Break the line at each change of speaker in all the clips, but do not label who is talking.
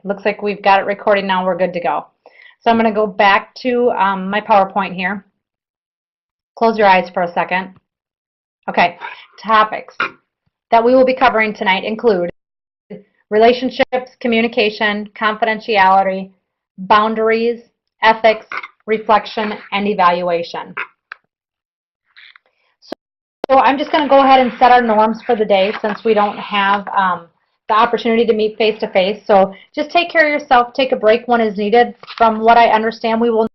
looks like we've got it recording now. We're good to go. So I'm going to go back to my PowerPoint here. Close your eyes for a second. Okay, topics that we will be covering tonight include relationships, communication, confidentiality, boundaries, ethics, reflection, and evaluation. So I'm just going to go ahead and set our norms for the day since we don't have the opportunity to meet face-to-face. So just take care of yourself. Take a break when is needed. From what I understand, we will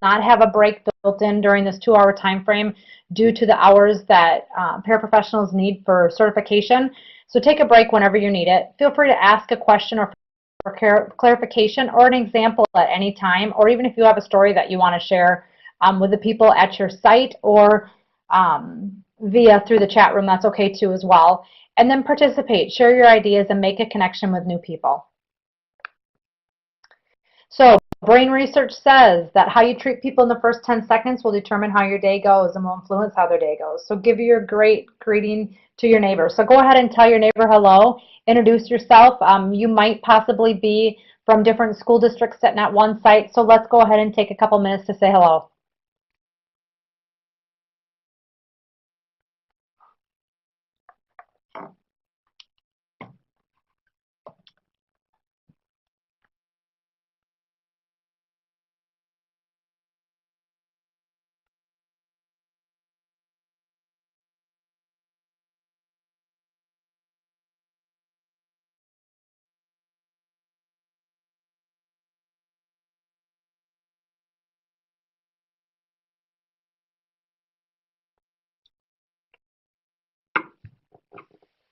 not have a break built in during this 2-hour time frame due to the hours that paraprofessionals need for certification. So take a break whenever you need it. Feel free to ask a question or for clarification or an example at any time, or even if you have a story that you want to share with the people at your site or via through the chat room, that's okay too as well. And then participate, share your ideas, and make a connection with new people. So brain research says that how you treat people in the first 10 seconds will determine how your day goes and will influence how their day goes. So give your great greeting to your neighbor. So go ahead and tell your neighbor hello, introduce yourself. You might possibly be from different school districts sitting at one site, so let's go ahead and take a couple minutes to say hello.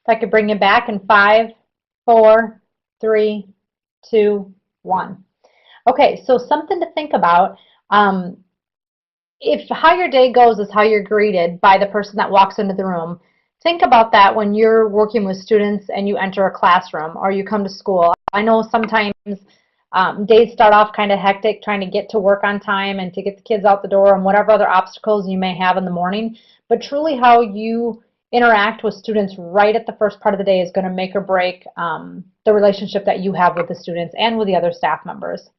If I could bring you back in 5, 4, 3, 2, 1. Okay, so something to think about. If how your day goes is how you're greeted by the person that walks into the room, think about that when you're working with students and you enter a classroom or you come to school. I know sometimes days start off kind of hectic trying to get to work on time and to get the kids out the door and whatever other obstacles you may have in the morning, but truly how you interact with students right at the first part of the day is going to make or break the relationship that you have with the students and with the other staff members.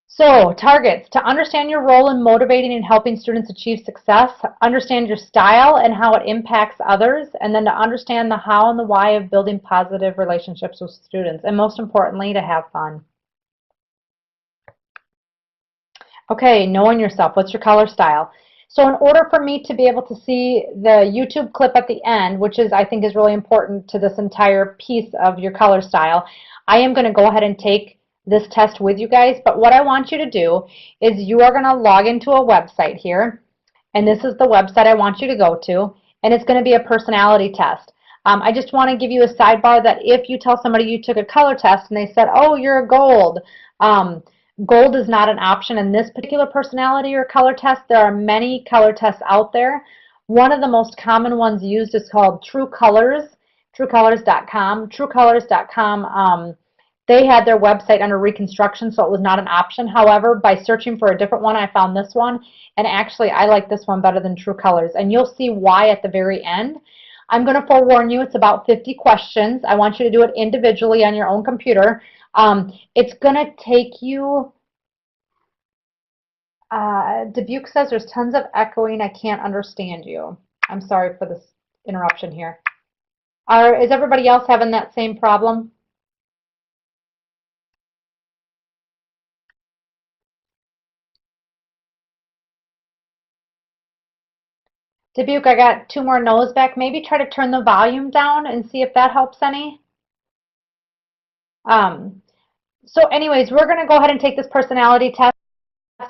So, targets: to understand your role in motivating and helping students achieve success, understand your style and how it impacts others, and then to understand the how and the why of building positive relationships with students, and most importantly, to have fun. Okay, knowing yourself. What's your color style? So in order for me to be able to see the YouTube clip at the end, which is I think is really important to this entire piece of your color style, I am going to go ahead and take this test with you guys. But what I want you to do is you are going to log into a website here, and this is the website I want you to go to, and it's going to be a personality test. I just want to give you a sidebar that if you tell somebody you took a color test and they said, oh, you're a gold, gold is not an option in this particular personality or color test. There are many color tests out there. One of the most common ones used is called True Colors, truecolors.com. Truecolors.com, they had their website under reconstruction, so it was not an option. However, by searching for a different one, I found this one, and actually I like this one better than True Colors, and you'll see why at the very end. I'm going to forewarn you, it's about 50 questions. I want you to do it individually on your own computer. It's going to take you, Dubuque says there's tons of echoing. I can't understand you. I'm sorry for this interruption here. Is everybody else having that same problem? Dubuque, I got 2 more no's back. Maybe try to turn the volume down and see if that helps any. So anyways, we're going to go ahead and take this personality test.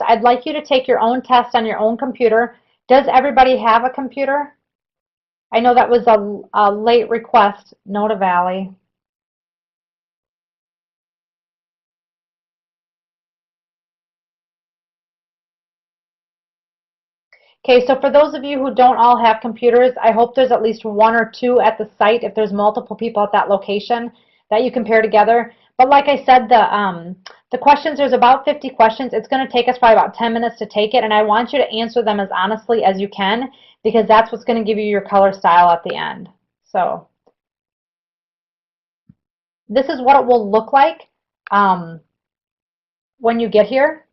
I'd like you to take your own test on your own computer. Does everybody have a computer? I know that was a late request. Nota Valley. Okay, so for those of you who don't all have computers, I hope there's at least 1 or 2 at the site if there's multiple people at that location that you can pair together. But like I said, the questions, there's about 50 questions. It's going to take us probably about 10 minutes to take it, and I want you to answer them as honestly as you can because that's what's going to give you your color style at the end. So this is what it will look like um, when you get here.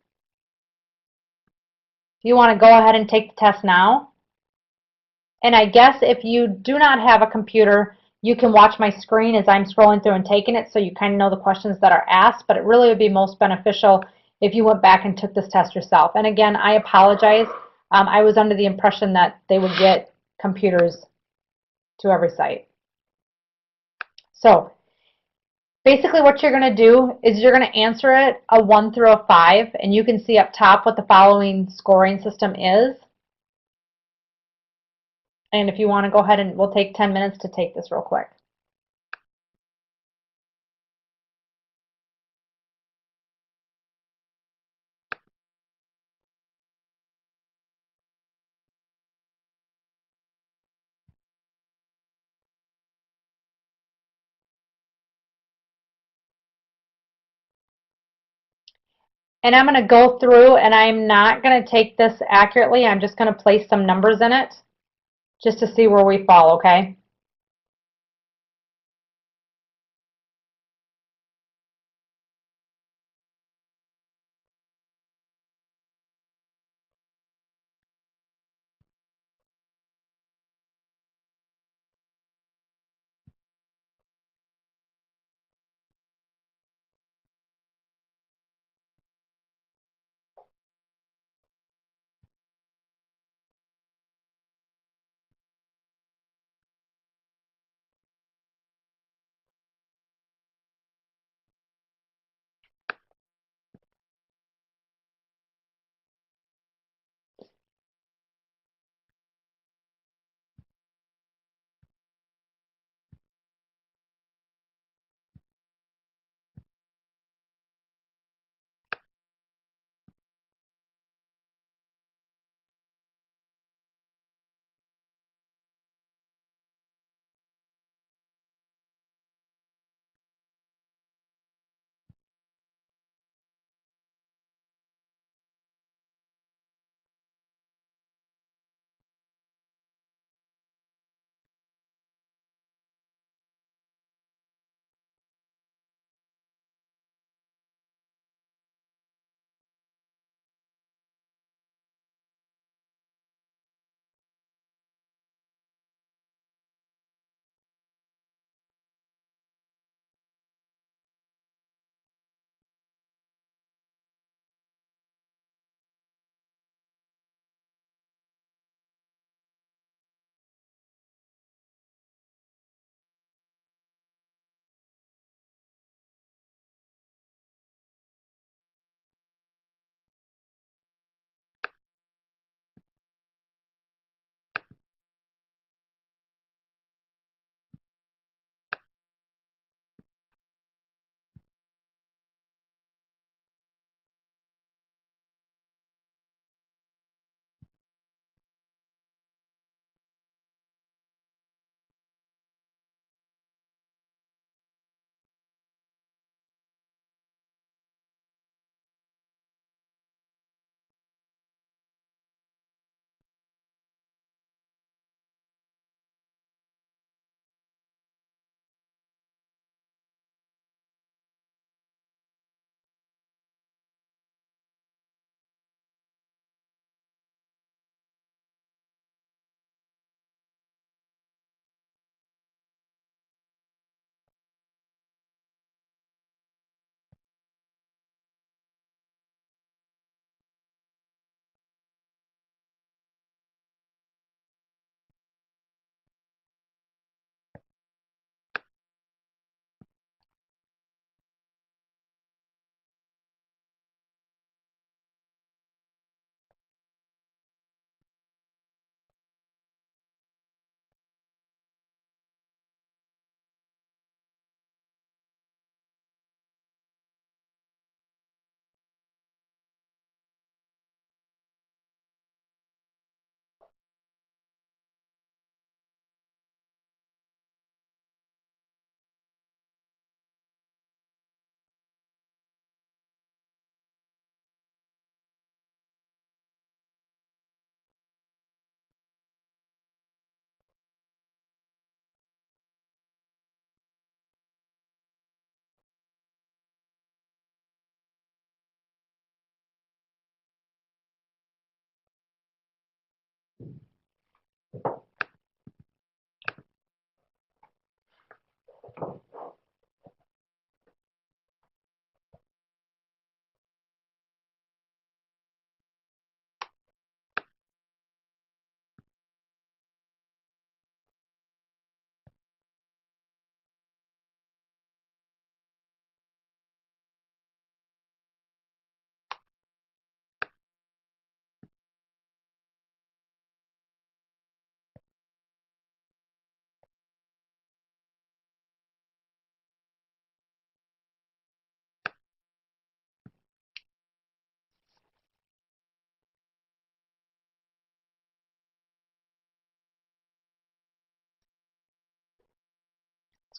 You want to go ahead and take the test now. And I guess if you do not have a computer, you can watch my screen as I'm scrolling through and taking it so you kind of know the questions that are asked, but it really would be most beneficial if you went back and took this test yourself. And again, I apologize. I was under the impression that they would get computers to every site. So basically what you're going to do is you're going to answer it a 1 through a 5, and you can see up top what the following scoring system is. And if you want to go ahead and we'll take 10 minutes to take this real quick. And I'm going to go through, and I'm not going to take this accurately. I'm just going to place some numbers in it just to see where we fall, okay?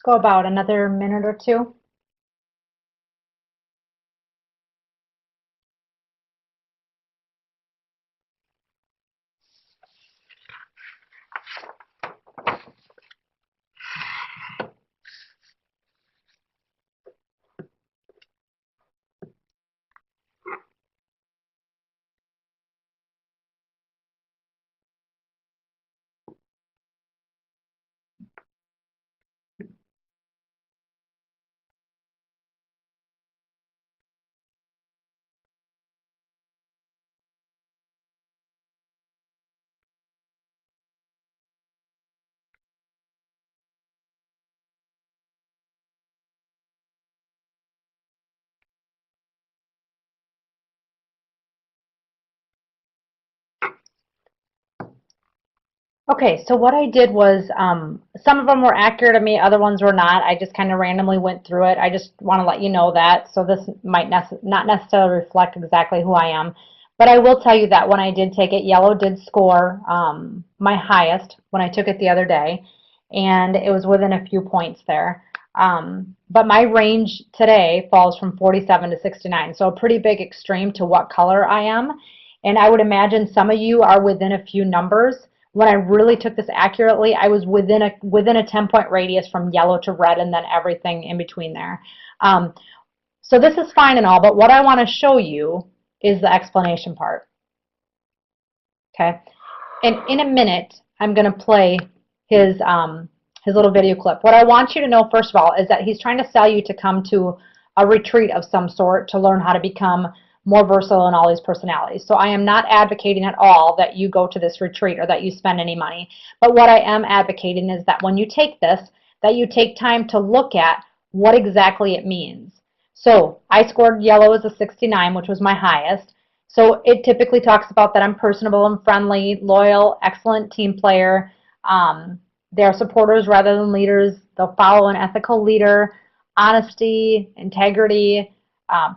go about another minute or two. Okay, so what I did was some of them were accurate of me, other ones were not. I just kind of randomly went through it. I just want to let you know that. So this might not necessarily reflect exactly who I am. But I will tell you that when I did take it, yellow did score my highest when I took it the other day. And it was within a few points there. But my range today falls from 47 to 69. So a pretty big extreme to what color I am. And I would imagine some of you are within a few numbers. When I really took this accurately, I was within a 10-point radius from yellow to red and then everything in between there. So this is fine and all, but what I want to show you is the explanation part. Okay? And in a minute, I'm going to play his little video clip. What I want you to know, first of all, is that he's trying to sell you to come to a retreat of some sort to learn how to become more versatile in all these personalities. So I am not advocating at all that you go to this retreat or that you spend any money. But what I am advocating is that when you take this, that you take time to look at what exactly it means. So I scored yellow as a 69, which was my highest. So it typically talks about that I'm personable and friendly, loyal, excellent team player. They're supporters rather than leaders. They'll follow an ethical leader, honesty, integrity,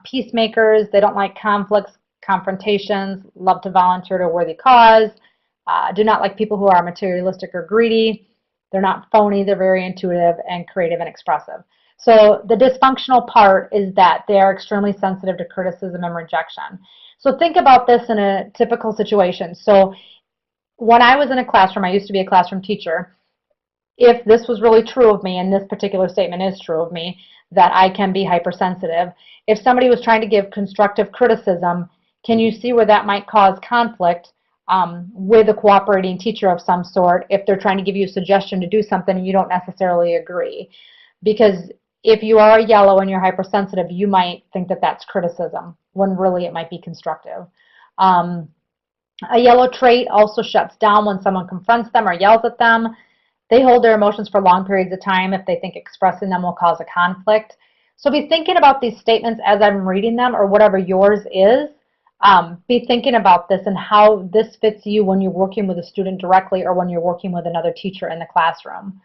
peacemakers. They don't like conflicts, confrontations, love to volunteer to a worthy cause, do not like people who are materialistic or greedy. They're not phony. They're very intuitive and creative and expressive. So the dysfunctional part is that they are extremely sensitive to criticism and rejection. So think about this in a typical situation. So when I was in a classroom, I used to be a classroom teacher. If this was really true of me, and this particular statement is true of me, that I can be hypersensitive, if somebody was trying to give constructive criticism, can you see where that might cause conflict with a cooperating teacher of some sort if they're trying to give you a suggestion to do something and you don't necessarily agree? Because if you are a yellow and you're hypersensitive, you might think that that's criticism when really it might be constructive. A yellow trait also shuts down when someone confronts them or yells at them. They hold their emotions for long periods of time if they think expressing them will cause a conflict. So be thinking about these statements as I'm reading them, or whatever yours is. Be thinking about this and how this fits you when you're working with a student directly or when you're working with another teacher in the classroom.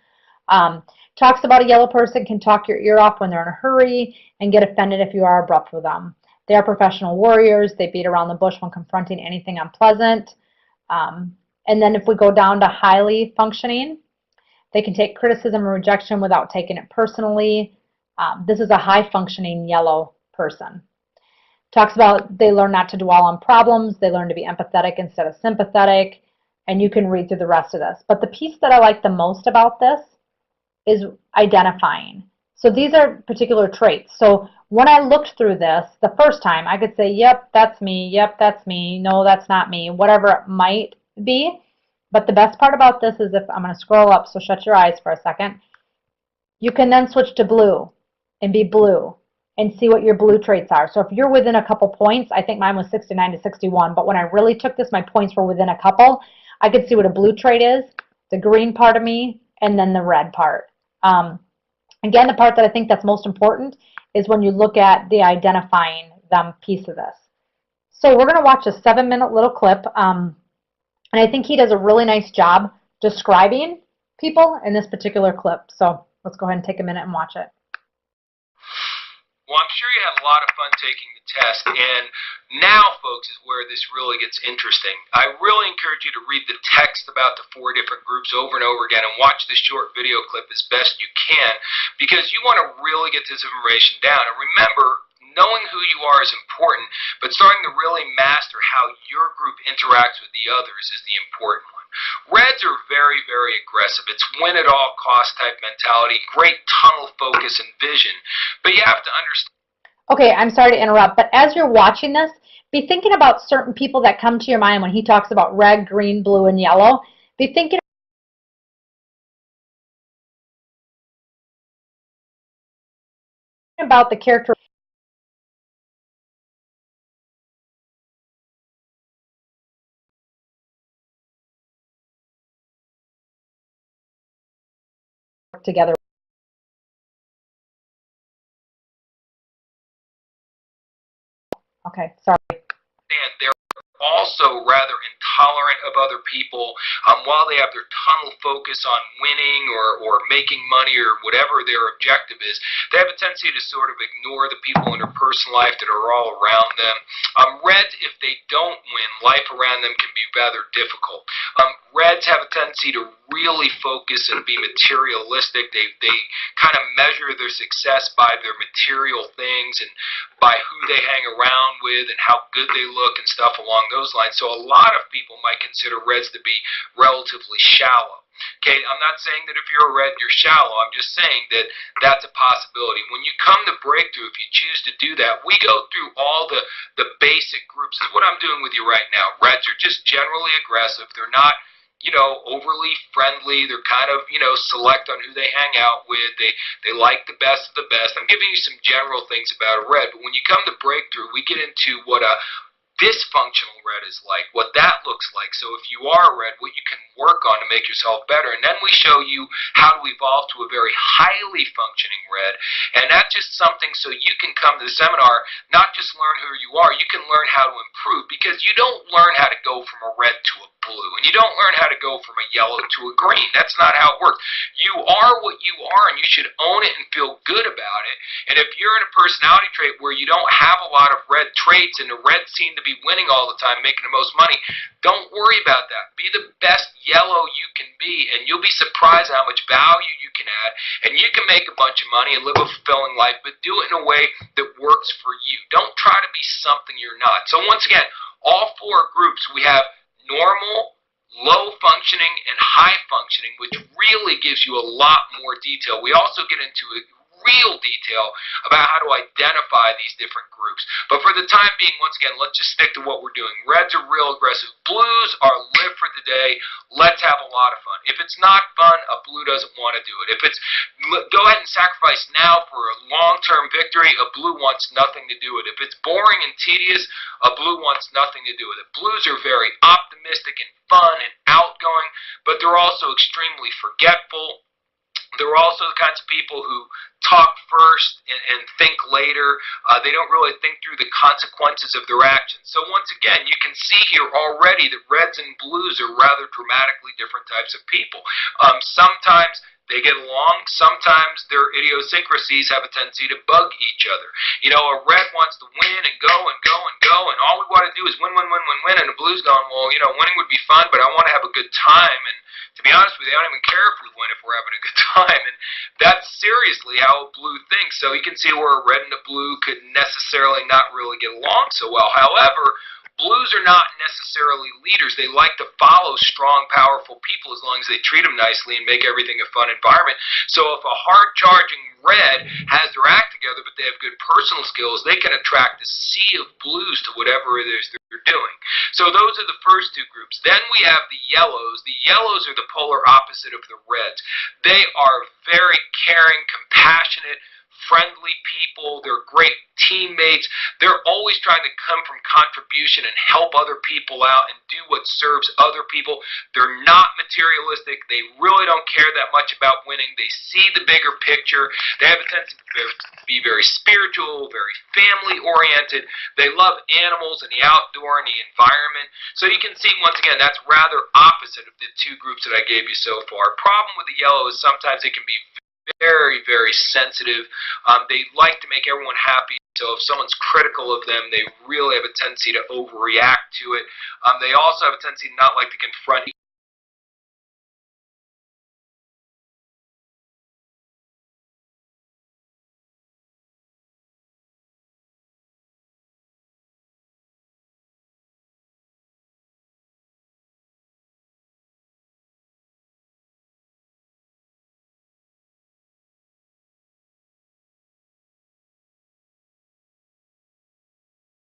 Talks about a yellow person can talk your ear off when they're in a hurry and get offended if you are abrupt with them. They are professional warriors. They beat around the bush when confronting anything unpleasant. And then if we go down to highly functioning, they can take criticism or rejection without taking it personally. This is a high-functioning yellow person. Talks about they learn not to dwell on problems. They learn to be empathetic instead of sympathetic. And you can read through the rest of this. But the piece that I like the most about this is identifying. So these are particular traits. So when I looked through this the first time, I could say, yep, that's me. Yep, that's me. No, that's not me. Whatever it might be. But the best part about this is if I'm going to scroll up, so shut your eyes for a second, you can then switch to blue and be blue and see what your blue traits are. So if you're within a couple points, I think mine was 69 to 61, but when I really took this, my points were within a couple. I could see what a blue trait is, the green part of me, and then the red part. Again, the part that I think that's most important is when you look at the identifying them piece of this. So we're going to watch a 7-minute little clip. And I think he does a really nice job describing people in this particular clip. So let's go ahead and take a minute and watch it.
Well, I'm sure you had a lot of fun taking the test, and now, folks, is where this really gets interesting. I really encourage you to read the text about the 4 different groups over and over again and watch this short video clip as best you can, because you want to really get this information down. And remember, knowing who you are is important, but starting to really master how your group interacts with the others is the important one. Reds are very, very aggressive. It's win at all cost type mentality, great tunnel focus and vision, but you have to understand.
Okay, I'm sorry to interrupt, but as you're watching this, be thinking about certain people that come to your mind when he talks about red, green, blue, and yellow. Be thinking about the character together. Okay, sorry.
They're also rather intolerant of other people. While they have their tunnel focus on winning or making money or whatever their objective is, they have a tendency to sort of ignore the people in their personal life that are all around them. Reds, if they don't win, life around them can be rather difficult. Reds have a tendency to really focus and be materialistic. They kind of measure their success by their material things and by who they hang around with and how good they look and stuff along those lines. So a lot of people might consider Reds to be relatively shallow. Okay, I'm not saying that if you're a Red, you're shallow. I'm just saying that that's a possibility. When you come to Breakthrough, if you choose to do that, we go through all the basic groups. This is what I'm doing with you right now. Reds are just generally aggressive. They're not, overly friendly. They're kind of, select on who they hang out with. They like the best of the best. I'm giving you some general things about a Red, but when you come to Breakthrough, we get into what a dysfunctional Red is like, what that looks like. So if you are a Red, what you can work on to make yourself better. And then we show you how to evolve to a very highly functioning Red. And that's just something so you can come to the seminar, not just learn who you are, you can learn how to improve, because you don't learn how to go from a Red to a blue, and you don't learn how to go from a yellow to a green. That's not how it works. You are what you are, and you should own it and feel good about it. And if you're in a personality trait where you don't have a lot of Red traits and the Reds seem to be winning all the time, making the most money, don't worry about that. Be the best yellow you can be, and you'll be surprised how much value you can add, and you can make a bunch of money and live a fulfilling life, but do it in a way that works for you. Don't try to be something you're not. So once again, all four groups, we have normal, low functioning, and high functioning, which really gives you a lot more detail. We also get into real detail about how to identify these different groups. But for the time being, once again, let's just stick to what we're doing. Reds are real aggressive. Blues are live for the day. Let's have a lot of fun. If it's not fun, a blue doesn't want to do it. If it's go ahead and sacrifice now for a long-term victory, a blue wants nothing to do with it. If it's boring and tedious, a blue wants nothing to do with it. Blues are very optimistic and fun and outgoing, but they're also extremely forgetful. They're also the kinds of people who talk first and think later. They don't really think through the consequences of their actions. So once again, you can see here already that Reds and Blues are rather dramatically different types of people. Sometimes they get along. Sometimes their idiosyncrasies have a tendency to bug each other. A Red wants to win and go and go and go, and all we want to do is win, win, win, win, win, and a Blue's going, well, winning would be fun, but I want to have a good time, and to be honest with you, I don't even care if we win if we're having a good time, and that's seriously how a Blue thinks. So you can see where a Red and a Blue could necessarily not really get along so well. However, Blues are not necessarily leaders. They like to follow strong, powerful people as long as they treat them nicely and make everything a fun environment. So if a hard-charging Red has their act together, but they have good personal skills, they can attract a sea of Blues to whatever it is they're doing. So those are the first two groups. Then we have the Yellows. The Yellows are the polar opposite of the Reds. They are very caring, compassionate, friendly people. They're great teammates. They're always trying to come from contribution and help other people out and do what serves other people. They're not materialistic. They really don't care that much about winning. They see the bigger picture. They have a tendency to be very spiritual, very family oriented. They love animals and the outdoor and the environment. So you can see, once again, that's rather opposite of the two groups that I gave you so far. Problem with the Yellow is sometimes it can be very, very sensitive. They like to make everyone happy. So if someone's critical of them, they really have a tendency to overreact to it. They also have a tendency to not like to confront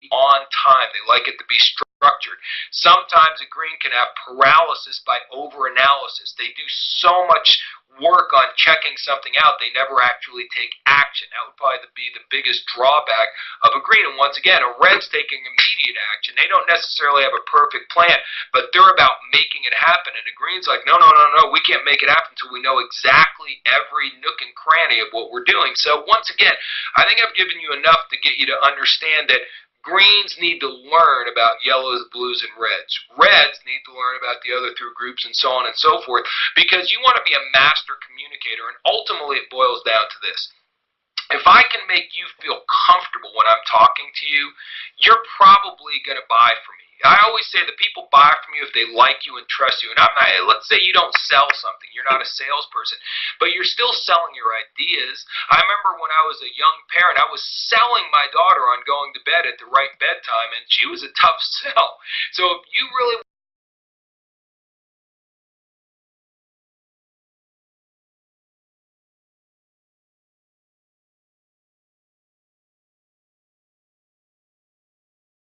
on time. They like it to be structured. Sometimes a green can have paralysis by overanalysis. They do so much work on checking something out, they never actually take action. That would probably be the biggest drawback of a green. And once again, a red's taking immediate action. They don't necessarily have a perfect plan, but they're about making it happen. And a green's like, no, no, no, no, we can't make it happen until we know exactly every nook and cranny of what we're doing. So once again, I think I've given you enough to get you to understand that greens need to learn about yellows, blues, and reds. Reds need to learn about the other three groups and so on and so forth, because you want to be a master communicator, and ultimately it boils down to this. If I can make you feel comfortable when I'm talking to you, you're probably going to buy from me. I always say that people buy from you if they like you and trust you. And I'm not, let's say you don't sell something. You're not a salesperson, but you're still selling your ideas. I remember when I was a young parent, I was selling my daughter on going to bed at the right bedtime, and she was a tough sell. So if you really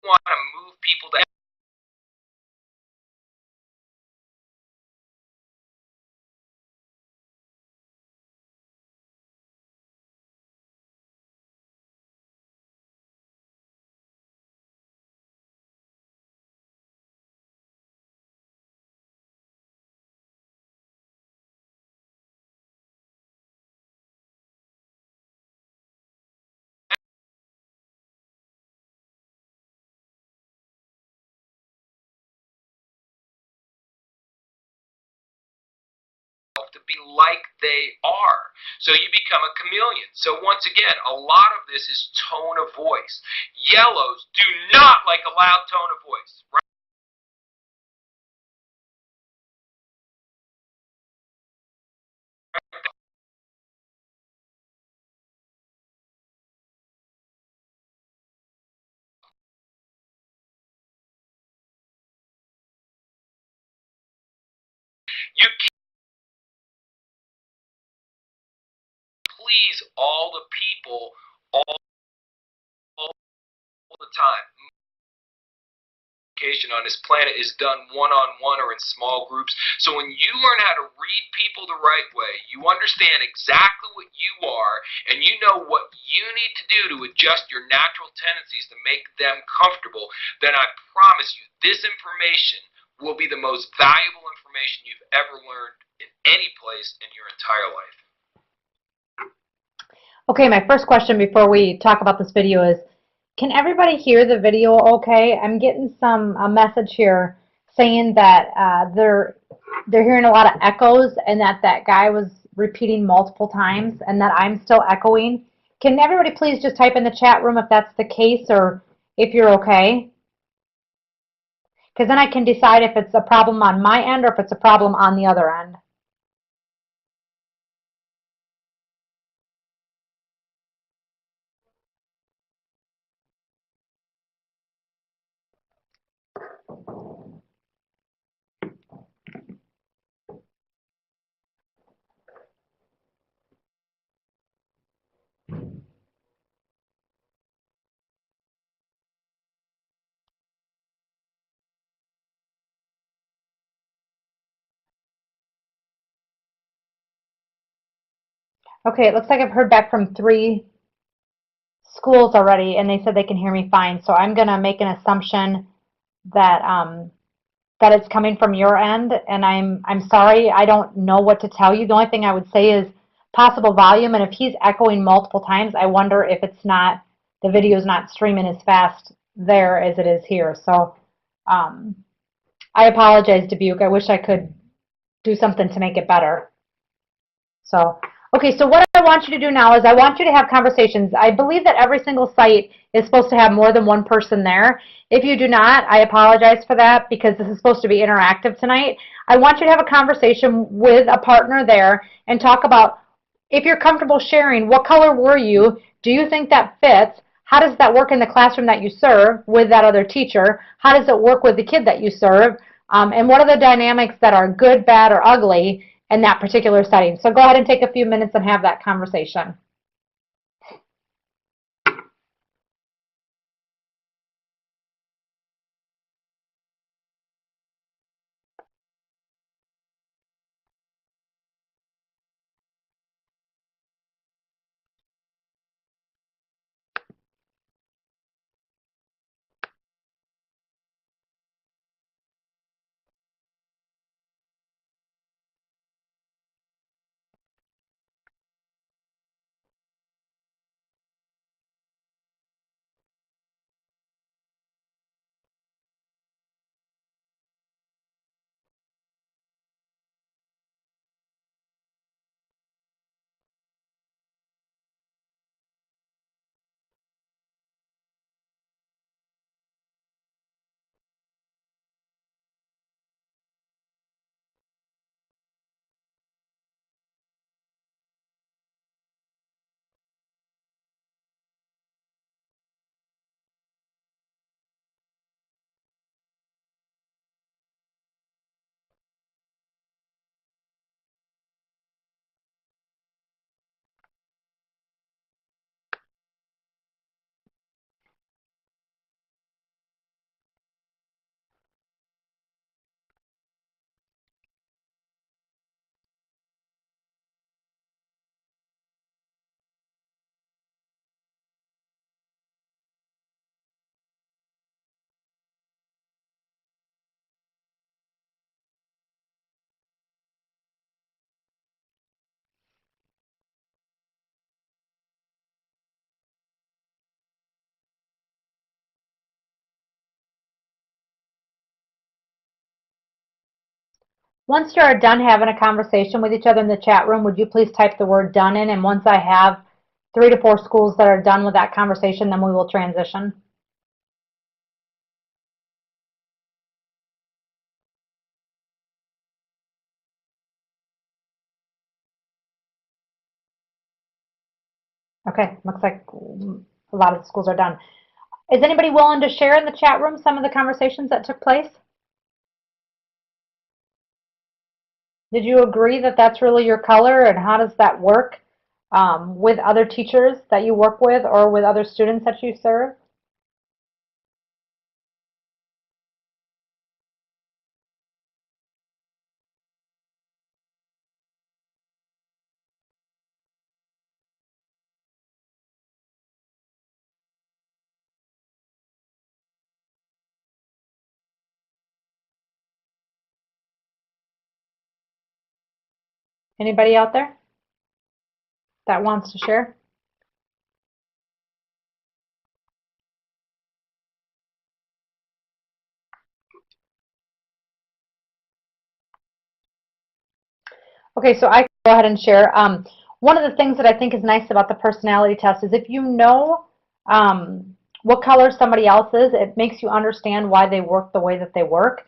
want to move people to be like they are. So you become a chameleon. So once again, a lot of this is tone of voice. Yellows do not like a loud tone of voice. Right? You can please all the people all the time. On this planet is done one-on-one or in small groups. So when you learn how to read people the right way, you understand exactly what you are, and you know what you need to do to adjust your natural tendencies to make them comfortable, then I promise you this information will be the most valuable information you've ever learned in any place in your entire life.
Okay, my first question before we talk about this video is, can everybody hear the video okay? I'm getting a message here saying that they're hearing a lot of echoes and that guy was repeating multiple times and that I'm still echoing. Can everybody please just type in the chat room if that's the case or if you're okay? Because then I can decide if it's a problem on my end or if it's a problem on the other end. Okay, it looks like I've heard back from 3 schools already, and they said they can hear me fine. So I'm going to make an assumption that that it's coming from your end, and I'm sorry. I don't know what to tell you. The only thing I would say is possible volume, and if he's echoing multiple times, I wonder if it's not the video is not streaming as fast there as it is here. So I apologize, Dubuque. I wish I could do something to make it better. So, okay, so what I want you to do now is I want you to have conversations. I believe that every single site is supposed to have more than one person there. If you do not, I apologize for that because this is supposed to be interactive tonight. I want you to have a conversation with a partner there and talk about if you're comfortable sharing, what color were you? Do you think that fits? How does that work in the classroom that you serve with that other teacher? How does it work with the kid that you serve? And what are the dynamics that are good, bad, or ugly in that particular setting? So go ahead and take a few minutes and have that conversation. Once you're done having a conversation with each other in the chat room, would you please type the word done in? And once I have 3 to 4 schools that are done with that conversation, then we will transition. Okay, looks like a lot of the schools are done. Is anybody willing to share in the chat room some of the conversations that took place? Did you agree that that's really your color, and how does that work with other teachers that you work with or with other students that you serve? Anybody out there that wants to share? Okay, so I can go ahead and share. One of the things that I think is nice about the personality test is if you know what color somebody else is, it makes you understand why they work the way that they work.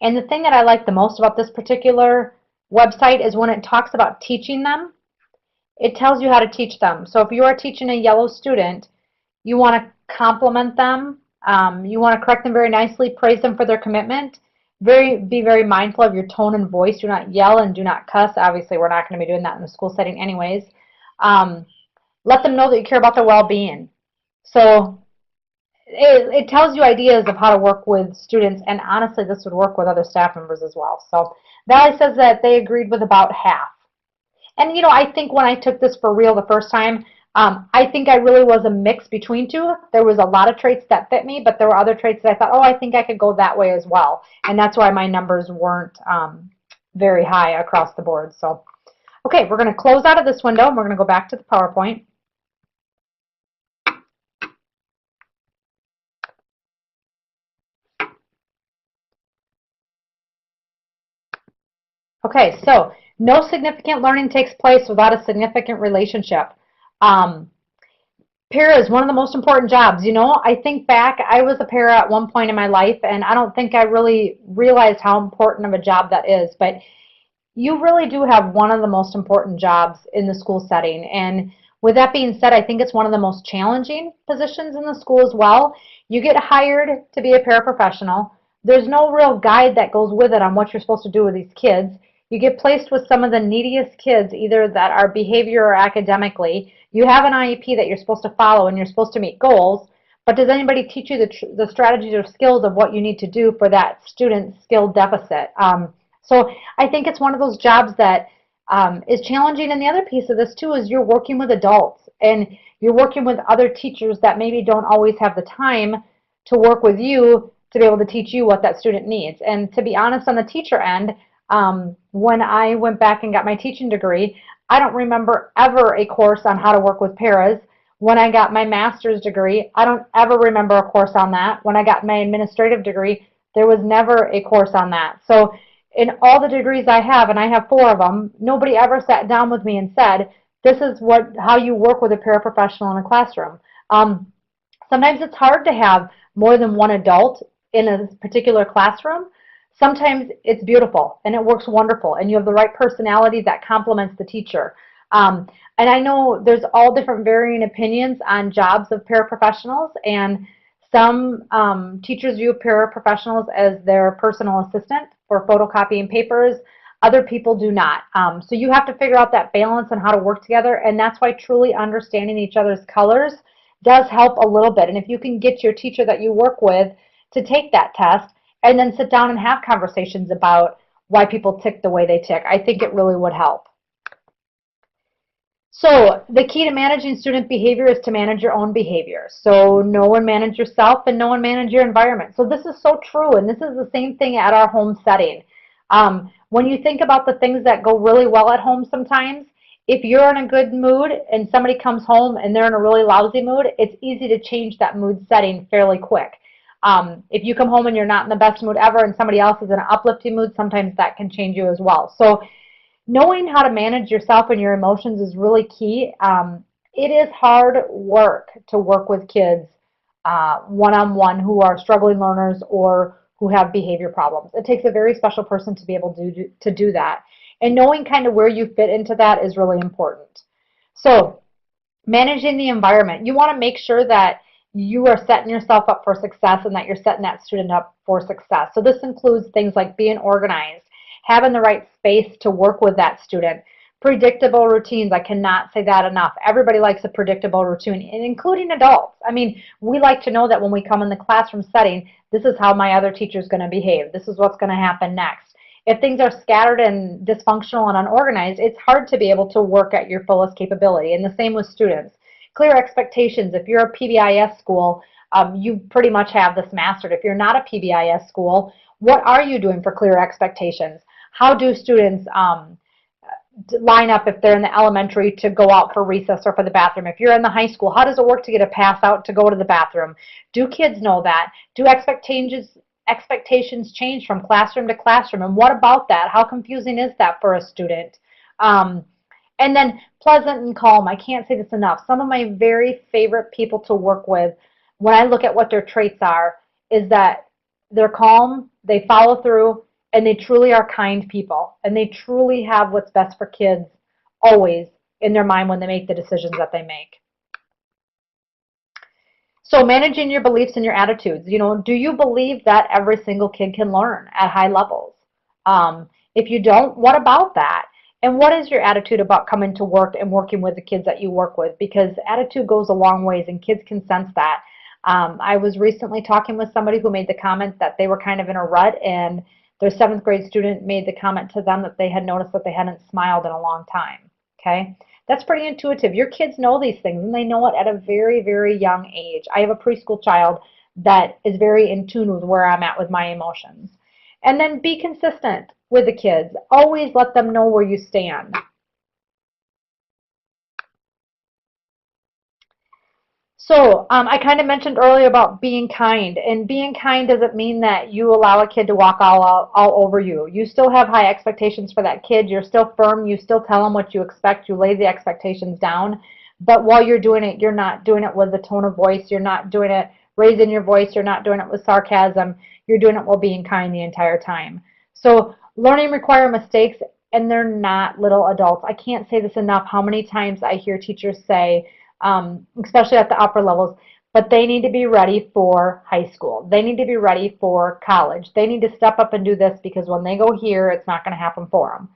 And the thing that I like the most about this particular website is when it talks about teaching them, it tells you how to teach them. So if you are teaching a yellow student, you want to compliment them. You want to correct them very nicely, praise them for their commitment. Be very mindful of your tone and voice. Do not yell and do not cuss. Obviously, we're not going to be doing that in the school setting anyways. Um, let them know that you care about their well-being. So it tells you ideas of how to work with students, and honestly, this would work with other staff members as well. So Valley says that they agreed with about half. And I think when I took this for real the first time, I think I really was a mix between two. There was a lot of traits that fit me, but there were other traits that I thought, oh, I think I could go that way as well. And that's why my numbers weren't very high across the board. So, okay, we're going to close out of this window, and we're going to go back to the PowerPoint. Okay, so no significant learning takes place without a significant relationship. Para is one of the most important jobs. I think back, I was a para at one point in my life, and I don't think I really realized how important of a job that is. But you really do have one of the most important jobs in the school setting. And with that being said, I think it's one of the most challenging positions in the school as well. You get hired to be a paraprofessional. There's no real guide that goes with it on what you're supposed to do with these kids. You get placed with some of the neediest kids, either that are behavior or academically. You have an IEP that you're supposed to follow, and you're supposed to meet goals. But does anybody teach you the strategies or skills of what you need to do for that student skill deficit? So I think it's one of those jobs that is challenging. And the other piece of this too is you're working with adults, and you're working with other teachers that maybe don't always have the time to work with you to be able to teach you what that student needs. And to be honest, on the teacher end, when I went back and got my teaching degree, I don't remember ever a course on how to work with paras. When I got my master's degree, I don't ever remember a course on that. When I got my administrative degree, there was never a course on that. So in all the degrees I have, and I have 4 of them, nobody ever sat down with me and said, this is how you work with a paraprofessional in a classroom. Sometimes it's hard to have more than one adult in a particular classroom. Sometimes it's beautiful and it works wonderful, and you have the right personality that complements the teacher. And I know there's all different varying opinions on jobs of paraprofessionals, and some teachers view paraprofessionals as their personal assistant for photocopying papers. Other people do not. So you have to figure out that balance and how to work together, and that's why truly understanding each other's colors does help a little bit. And if you can get your teacher that you work with to take that test and then sit down and have conversations about why people tick the way they tick, I think it really would help. So the key to managing student behavior is to manage your own behavior. So know and manage yourself, and know and manage your environment. So this is so true, and this is the same thing at our home setting. When you think about the things that go really well at home sometimes, if you're in a good mood and somebody comes home and they're in a really lousy mood, it's easy to change that mood setting fairly quick. If you come home and you're not in the best mood ever and somebody else is in an uplifting mood, sometimes that can change you as well. So knowing how to manage yourself and your emotions is really key. It is hard work to work with kids one-on-one who are struggling learners or who have behavior problems. It takes a very special person to be able to do that. And knowing kind of where you fit into that is really important. So managing the environment. You want to make sure that you are setting yourself up for success and that you're setting that student up for success. So this includes things like being organized, having the right space to work with that student, predictable routines. I cannot say that enough. Everybody likes a predictable routine, including adults. I mean, we like to know that when we come in the classroom setting, this is how my other teacher is going to behave. This is what's going to happen next. If things are scattered and dysfunctional and unorganized, it's hard to be able to work at your fullest capability. And the same with students. Clear expectations. If you're a PBIS school, you pretty much have this mastered. If you're not a PBIS school, what are you doing for clear expectations? How do students line up if they're in the elementary to go out for recess or for the bathroom? If you're in the high school, how does it work to get a pass out to go to the bathroom? Do kids know that? Do expectations change from classroom to classroom? And what about that? How confusing is that for a student? And then pleasant and calm. I can't say this enough. Some of my very favorite people to work with, when I look at what their traits are, is that they're calm, they follow through, and they truly are kind people. And they truly have what's best for kids always in their mind when they make the decisions that they make. So managing your beliefs and your attitudes. Do you believe that every single kid can learn at high levels? If you don't, what about that? And what is your attitude about coming to work and working with the kids that you work with? Because attitude goes a long ways and kids can sense that. I was recently talking with somebody who made the comment that they were kind of in a rut, and their 7th grade student made the comment to them that they had noticed that they hadn't smiled in a long time. Okay? That's pretty intuitive. Your kids know these things, and they know it at a very, very young age. I have a preschool child that is very in tune with where I'm at with my emotions. And then be consistent with the kids. Always let them know where you stand. So I kind of mentioned earlier about being kind, and being kind doesn't mean that you allow a kid to walk all over you. You still have high expectations for that kid. You're still firm. You still tell them what you expect. You lay the expectations down. But while you're doing it, you're not doing it with a tone of voice. You're not doing it raising your voice. You're not doing it with sarcasm. You're doing it while being kind the entire time. So learning require mistakes, and they're not little adults. I can't say this enough, how many times I hear teachers say, especially at the upper levels, but they need to be ready for high school. They need to be ready for college. They need to step up and do this because when they go here, it's not going to happen for them.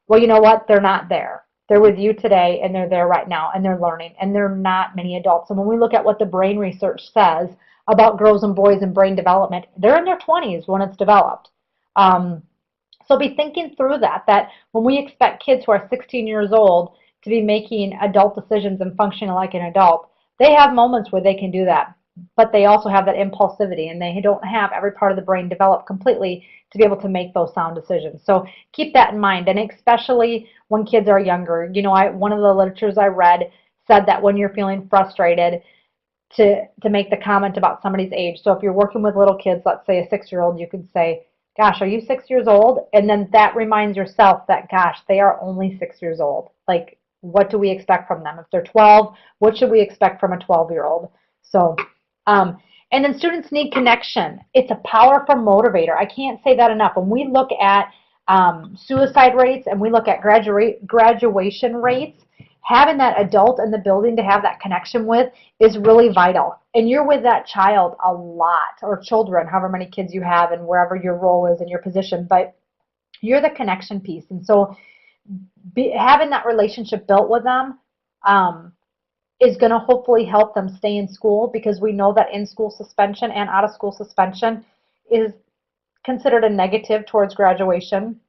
Well, you know what? They're not there. They're with you today, and they're there right now, and they're learning, and they're not many adults. And when we look at what the brain research says about girls and boys and brain development, they're in their 20s when it's developed. So be thinking through that when we expect kids who are 16 years old to be making adult decisions and functioning like an adult, they have moments where they can do that. But they also have that impulsivity, and they don't have every part of the brain developed completely to be able to make those sound decisions. So keep that in mind, and especially when kids are younger. One of the literatures I read said that when you're feeling frustrated, to make the comment about somebody's age. So if you're working with little kids, let's say a 6-year-old, you could say, gosh, are you 6 years old? And then that reminds yourself that, gosh, they are only 6 years old. Like, what do we expect from them? If they're 12, what should we expect from a 12-year-old? So, and then students need connection. It's a powerful motivator. I can't say that enough. When we look at suicide rates and we look at graduation rates, having that adult in the building to have that connection with is really vital. And you're with that child a lot, or children, however many kids you have and wherever your role is in your position, but you're the connection piece. And so having that relationship built with them is going to hopefully help them stay in school, because we know that in-school suspension and out-of-school suspension is considered a negative towards graduation.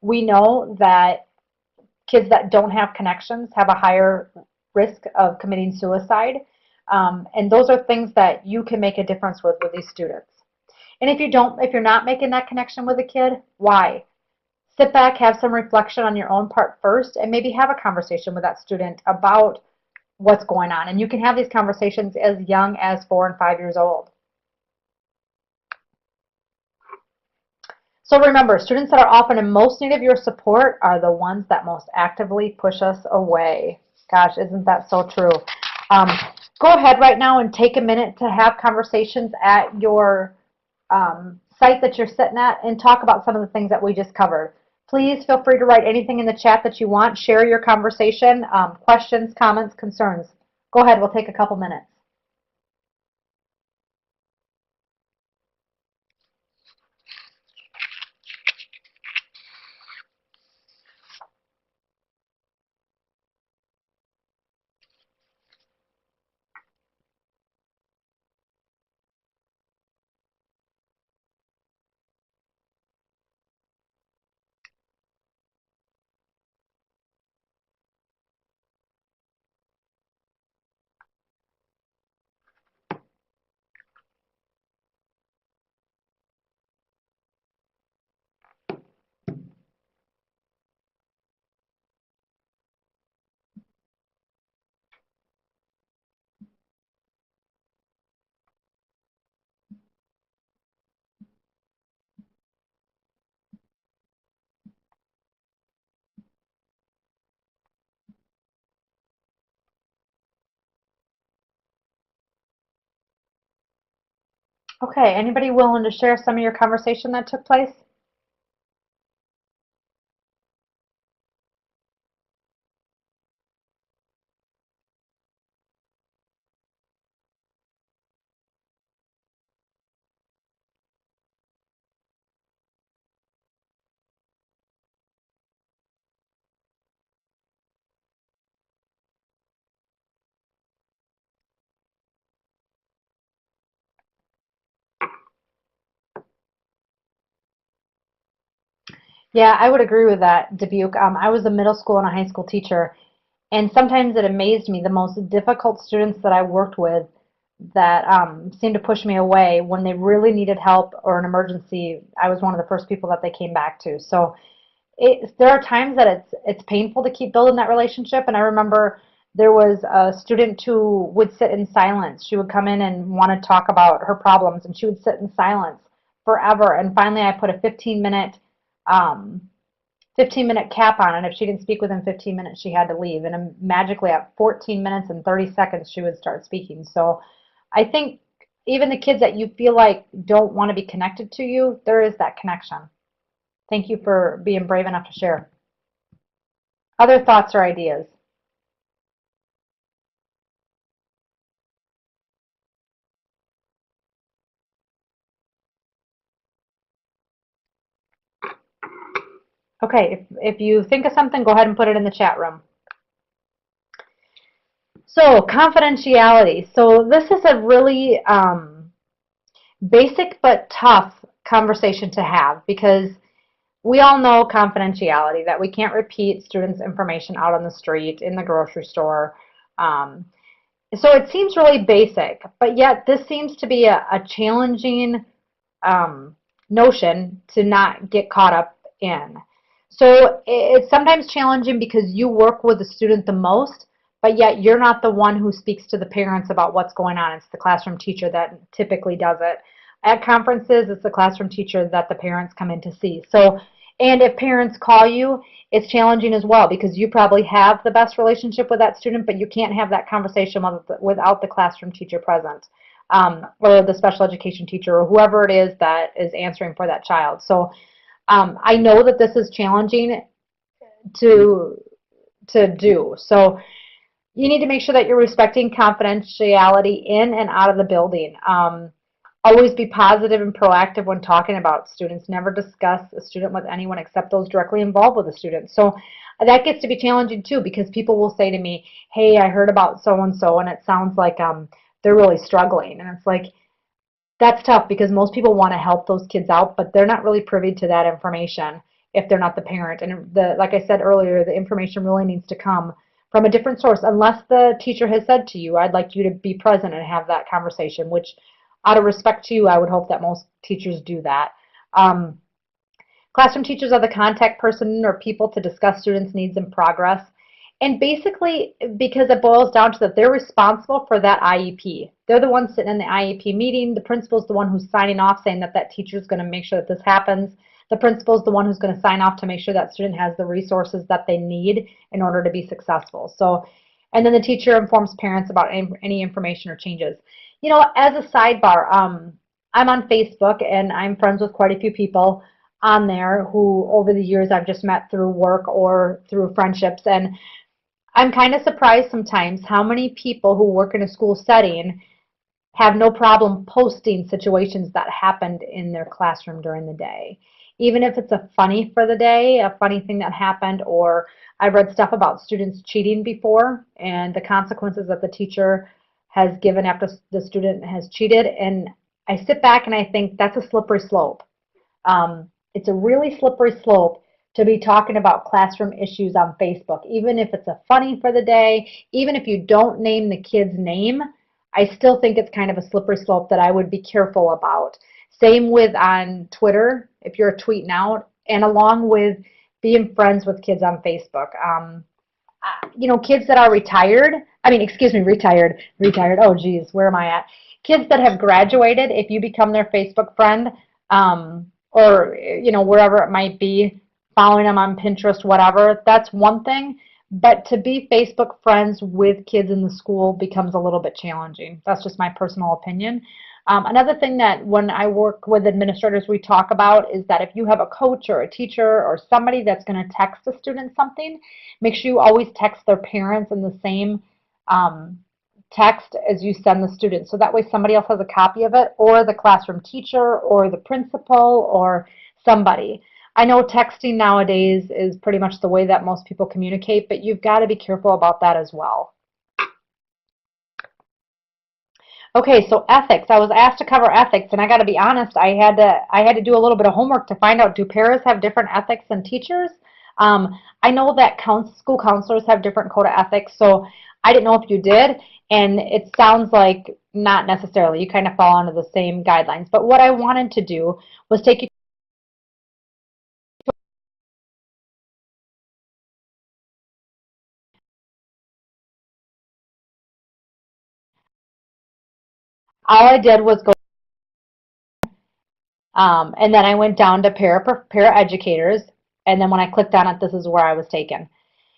We know that kids that don't have connections have a higher risk of committing suicide. And those are things that you can make a difference with these students. And if you're not making that connection with a kid, why? Sit back, have some reflection on your own part first, and maybe have a conversation with that student about what's going on. And you can have these conversations as young as 4 and 5 years old. So remember, students that are often in most need of your support are the ones that most actively push us away. Gosh, isn't that so true? Um, Go ahead right now and take a minute to have conversations at your site that you're sitting at and talk about some of the things that we just covered. Please feel free to write anything in the chat that you want. Share your conversation, questions, comments, concerns. Go ahead, we'll take a couple minutes. Okay, anybody willing to share some of your conversation that took place? Yeah, I would agree with that, Dubuque. I was a middle school and a high school teacher, and sometimes it amazed me the most difficult students that I worked with that seemed to push me away when they really needed help or an emergency. I was one of the first people that they came back to. So there are times that it's painful to keep building that relationship. And I remember there was a student who would sit in silence. She would come in and want to talk about her problems, and she would sit in silence forever. And finally, I put a um, 15-minute cap on, and if she didn't speak within 15 minutes, she had to leave. And magically, at 14 minutes and 30 seconds, she would start speaking. So I think even the kids that you feel like don't want to be connected to you, there is that connection. Thank you for being brave enough to share. Other thoughts or ideas? Okay, if you think of something, go ahead and put it in the chat room. So, confidentiality. So this is a really basic but tough conversation to have because we all know confidentiality, that we can't repeat students' information out on the street, in the grocery store. Um, so it seems really basic, but yet this seems to be a challenging notion to not get caught up in. So it's sometimes challenging because you work with the student the most, but yet you're not the one who speaks to the parents about what's going on. It's the classroom teacher that typically does it. At conferences, it's the classroom teacher that the parents come in to see. So, and if parents call you, it's challenging as well because you probably have the best relationship with that student, but you can't have that conversation without the classroom teacher present, or the special education teacher, or whoever it is that is answering for that child. So I know that this is challenging to do. So you need to make sure that you're respecting confidentiality in and out of the building. Always be positive and proactive when talking about students. Never discuss a student with anyone except those directly involved with the student. So that gets to be challenging too because people will say to me, hey, I heard about so-and-so and it sounds like they're really struggling. And it's like, that's tough because most people want to help those kids out, but they're not really privy to that information if they're not the parent. And like I said earlier, the information really needs to come from a different source, unless the teacher has said to you, I'd like you to be present and have that conversation, which out of respect to you, I would hope that most teachers do that. Um, Classroom teachers are the contact person or people to discuss students' needs and progress. And basically, because it boils down to that they're responsible for that IEP. They're the ones sitting in the IEP meeting. The principal's the one who's signing off saying that that teacher is going to make sure that this happens. The principal is the one who's going to sign off to make sure that student has the resources that they need in order to be successful. So, and then the teacher informs parents about any information or changes. You know, as a sidebar, I'm on Facebook and I'm friends with quite a few people on there who over the years I've just met through work or through friendships. And I'm kind of surprised sometimes how many people who work in a school setting have no problem posting situations that happened in their classroom during the day. Even if it's a funny for the day, a funny thing that happened, or I've read stuff about students cheating before and the consequences that the teacher has given after the student has cheated. And I sit back and I think that's a slippery slope. It's a really slippery slope to be talking about classroom issues on Facebook, even if it's a funny for the day, even if you don't name the kid's name. I still think it's kind of a slippery slope that I would be careful about. Same with on Twitter, if you're tweeting out, and along with being friends with kids on Facebook. You know, kids that are retired, excuse me, retired, oh geez, where am I at? Kids that have graduated, if you become their Facebook friend, or, you know, wherever it might be, following them on Pinterest, whatever, that's one thing. But to be Facebook friends with kids in the school becomes a little bit challenging. That's just my personal opinion. Another thing that when I work with administrators we talk about is that if you have a coach or a teacher or somebody that's going to text a student something, make sure you always text their parents in the same text as you send the student. So that way somebody else has a copy of it, or the classroom teacher or the principal or somebody. I know texting nowadays is pretty much the way that most people communicate, but you've got to be careful about that as well. Okay, so ethics. I was asked to cover ethics, and I got to be honest, I had to do a little bit of homework to find out, do paras have different ethics than teachers? I know that school counselors have different code of ethics, so I didn't know if you did, and it sounds like not necessarily. You kind of fall under the same guidelines. But what I wanted to do was take you. All I did was go, and then I went down to para educators, and then when I clicked on it, this is where I was taken.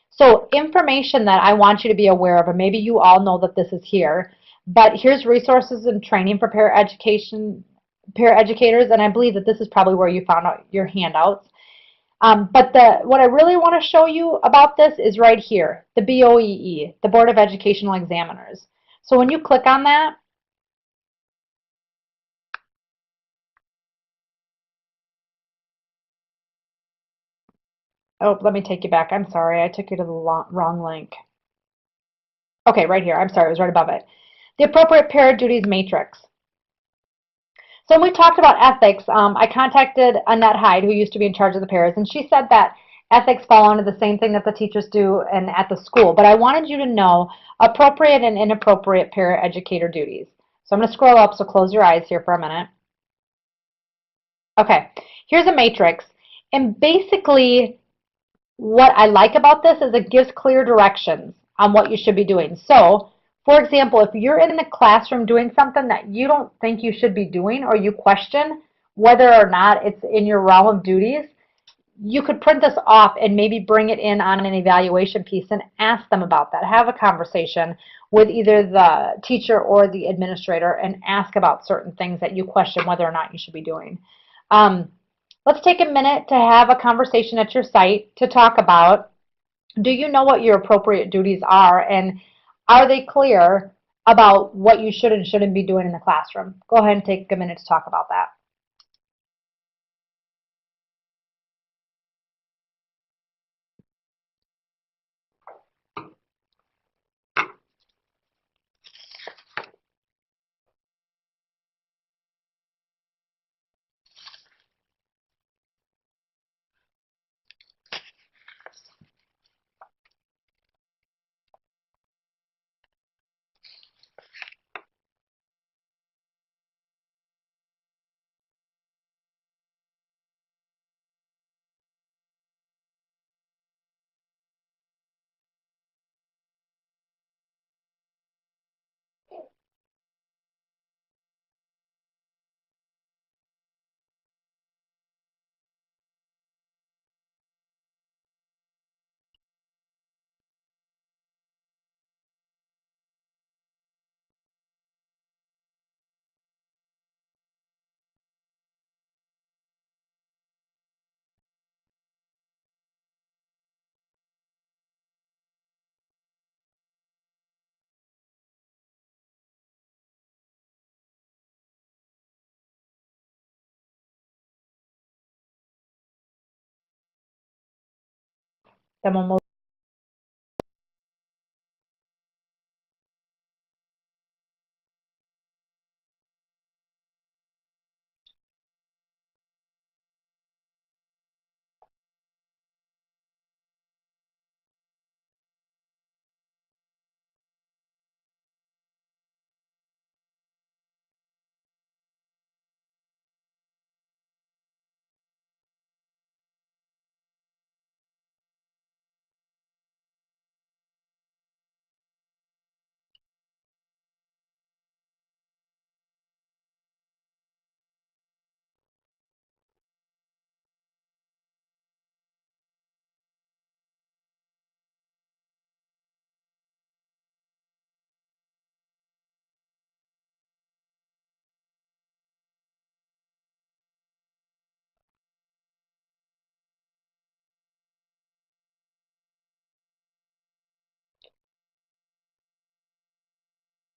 So information that I want you to be aware of, and maybe you all know that this is here, but here's resources and training for paraeducators, and I believe that this is probably where you found out your handouts. But what I really want to show you about this is right here, the BOEE, the Board of Educational Examiners. So when you click on that, oh, let me take you back. I'm sorry, I took you to the wrong link. Okay, right here. I'm sorry, it was right above it. The appropriate para duties matrix. So when we talked about ethics, I contacted Annette Hyde, who used to be in charge of the paras, and she said that ethics fall under the same thing that the teachers do and at the school. But I wanted you to know appropriate and inappropriate paraeducator duties. So I'm going to scroll up, so close your eyes here for a minute. Okay, here's a matrix. And basically, what I like about this is it gives clear directions on what you should be doing. So, for example, if you're in the classroom doing something that you don't think you should be doing, or you question whether or not it's in your realm of duties, you could print this off and maybe bring it in on an evaluation piece and ask them about that. Have a conversation with either the teacher or the administrator and ask about certain things that you question whether or not you should be doing. Let's take a minute to have a conversation at your site to talk about, do you know what your appropriate duties are, and are they clear about what you should and shouldn't be doing in the classroom? Go ahead and take a minute to talk about that. Then we'll move.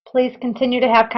Please continue to have